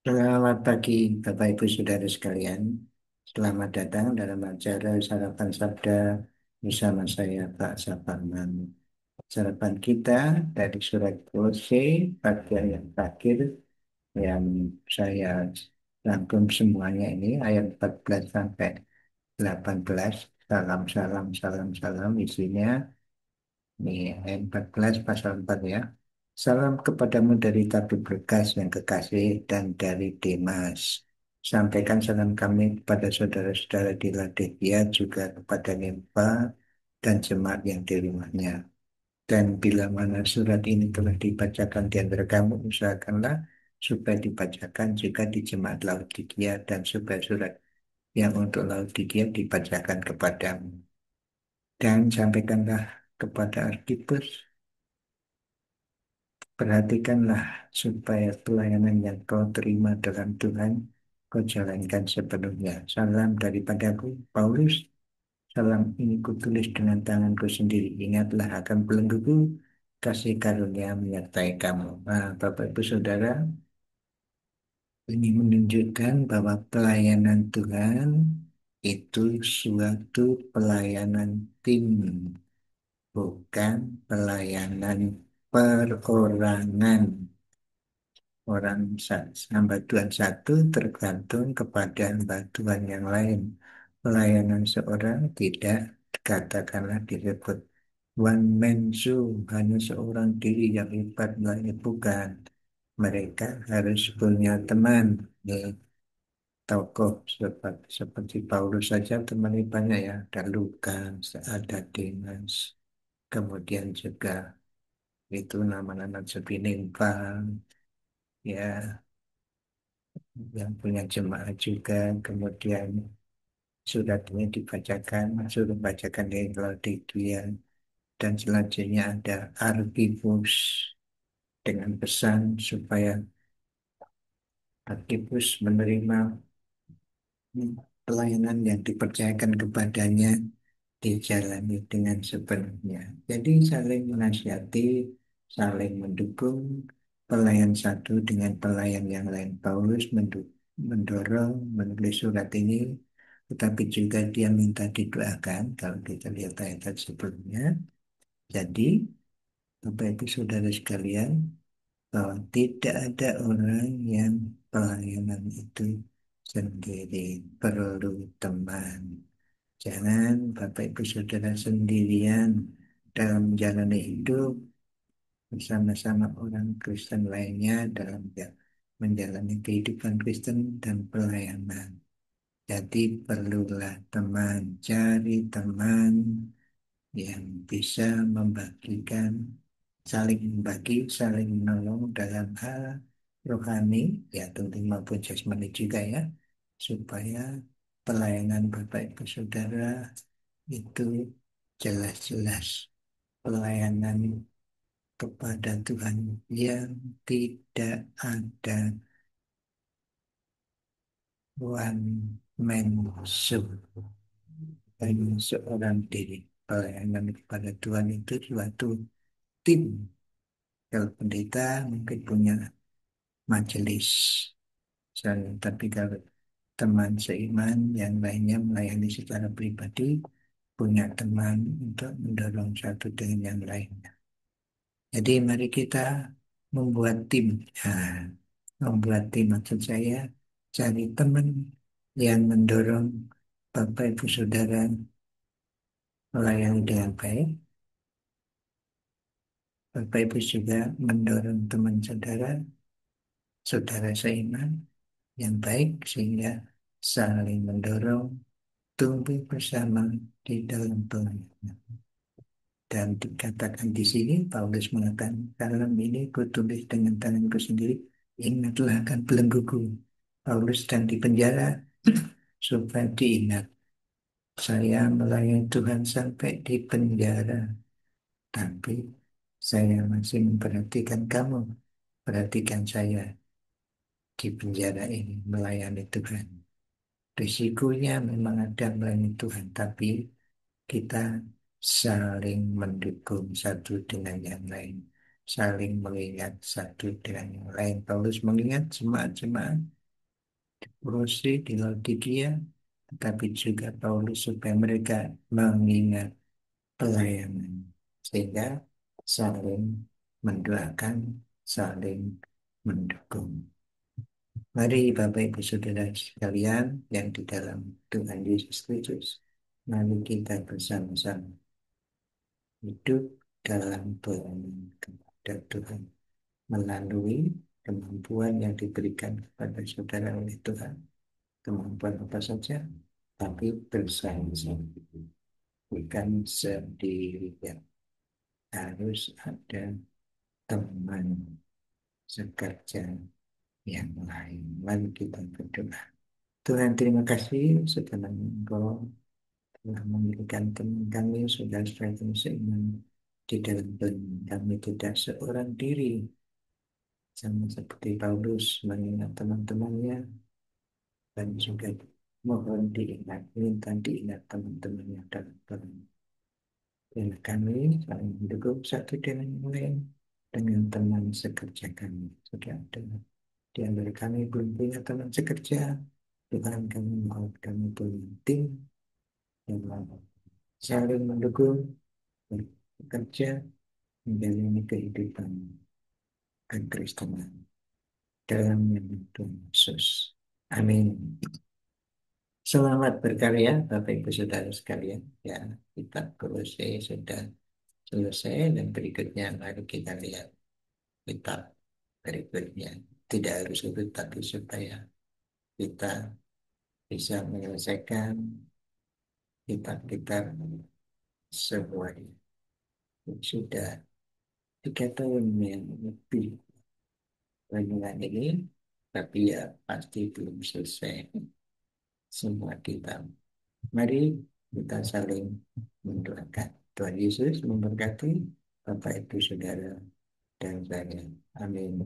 Selamat pagi, Bapak Ibu Saudara sekalian. Selamat datang dalam acara Sarapan Sabda bersama saya, Pak Saparman. Sarapan kita dari surat Kolose, bagian yang terakhir yang saya rangkum semuanya ini, ayat 14 sampai 18. Salam, salam, salam, salam. Isinya, ini ayat 14 pasal 4 ya. Salam kepadamu dari tabib Lukas yang kekasih dan dari Demas. Sampaikan salam kami kepada saudara-saudara di Laodikia juga kepada Nimfa dan jemaat yang di rumahnya. Dan bila mana surat ini telah dibacakan di antara kamu, usahakanlah supaya dibacakan juga di jemaat Laodikia dan supaya surat yang untuk Laodikia dibacakan kepadamu. Dan sampaikanlah kepada Arkipus, perhatikanlah supaya pelayanan yang kau terima dalam Tuhan kau jalankan sepenuhnya. Salam daripadaku, Paulus. Salam ini kutulis dengan tanganku sendiri. Ingatlah akan belengguku, kasih karunia menyertai kamu. Nah, Bapak Ibu Saudara, ini menunjukkan bahwa pelayanan Tuhan itu suatu pelayanan tim, bukan pelayanan perorangan. Orang hamba Tuhan satu tergantung kepada hamba Tuhan yang lain. Pelayanan seorang tidak katakanlah disebut one man show, hanya seorang diri yang hebat melayani, bukan. Mereka harus punya teman. Ya, tokoh seperti Paulus saja temannya banyak ya. Ada Lukas, ada Demas, kemudian juga itu nama-nama seperti Nimfa, ya, yang punya jemaah juga. Kemudian surat ini dibacakan, suruh bacakan dari Laodikia, dan selanjutnya ada Archivus dengan pesan supaya Archivus menerima pelayanan yang dipercayakan kepadanya dijalani dengan sepenuhnya. Jadi saling menasihati, saling mendukung pelayan satu dengan pelayan yang lain. Paulus mendorong menulis surat ini, tetapi juga dia minta didoakan kalau kita lihat ayat sebelumnya. Jadi, Bapak Ibu Saudara sekalian, bahwa tidak ada orang yang pelayanan itu sendiri, perlu teman. Jangan Bapak Ibu Saudara sendirian dalam menjalani hidup bersama-sama orang Kristen lainnya dalam menjalani kehidupan Kristen dan pelayanan. Jadi perlulah teman, cari teman yang bisa membagikan, saling membagi, saling menolong dalam hal rohani, ya tentu maupun jasmani juga ya, supaya pelayanan Bapak Ibu Saudara itu jelas-jelas pelayanan kepada Tuhan yang tidak ada one man show, hanya seorang diri. Pelayanan kepada Tuhan itu suatu tim. Kalau pendeta mungkin punya majelis, tapi kalau teman seiman yang lainnya melayani secara pribadi, punya teman untuk mendorong satu dengan yang lainnya. Jadi mari kita membuat tim. Nah, membuat tim maksud saya cari teman yang mendorong Bapak Ibu Saudara melayani dengan baik. Bapak Ibu juga mendorong teman saudara, saudara seiman yang baik sehingga saling mendorong tumbuh bersama di dalam Tuhan. Dan dikatakan di sini, Paulus mengatakan, dalam ini kutulis dengan tanganku sendiri, ingatlah akan belengguku. Paulus dan di penjara, supaya diingat. Saya melayani Tuhan sampai di penjara, tapi saya masih memperhatikan kamu. Perhatikan saya di penjara ini melayani Tuhan. Risikonya memang ada melayani Tuhan, tapi kita saling mendukung satu dengan yang lain. saling mengingat satu dengan yang lain. Paulus mengingat jemaat-jemaat di Kolose, di Laodikia, tetapi juga Paulus supaya mereka mengingat pelayanan, sehingga saling mendoakan, saling mendukung. Mari Bapak Ibu Saudara sekalian yang di dalam Tuhan Yesus Kristus, mari kita bersama-sama hidup dalam pelayanan kepada Tuhan melalui kemampuan yang diberikan kepada saudara oleh Tuhan. Kemampuan apa saja, tapi bersama-sama, bukan sendirian. Harus ada teman sekerja yang lain. Mari kita berdoa. Tuhan, terima kasih setelah Engkau telah memberikan teman kami, saudara-saudara kami seiman di dalam Tuhan. Kami tidak seorang diri, sama seperti Paulus mengingat teman-temannya, dan juga mohon diingat, minta diingat teman-temannya dalam Tuhan. Dan kami saling mendukung satu dengan yang lain dengan teman sekerja kami. Sudah ada di antara kami belum punya teman sekerja, Tuhan kami mohon kami punya tim yang saling mendukung, bekerja, menjalani kehidupan kekristenan dalam nama Tuhan Yesus. Amin. Selamat berkarya Bapak Ibu Saudara sekalian. Ya, kitab Kolose sudah selesai dan berikutnya mari kita lihat kitab berikutnya. Tidak harus itu, tapi supaya kita bisa menyelesaikan kitab-kitab semuanya. Sudah 3 tahun yang lebih renungan ini, tapi ya pasti belum selesai semua kitab. Mari kita saling mendoakan. Tuhan Yesus memberkati Bapak Ibu Saudara dan saya. Amin.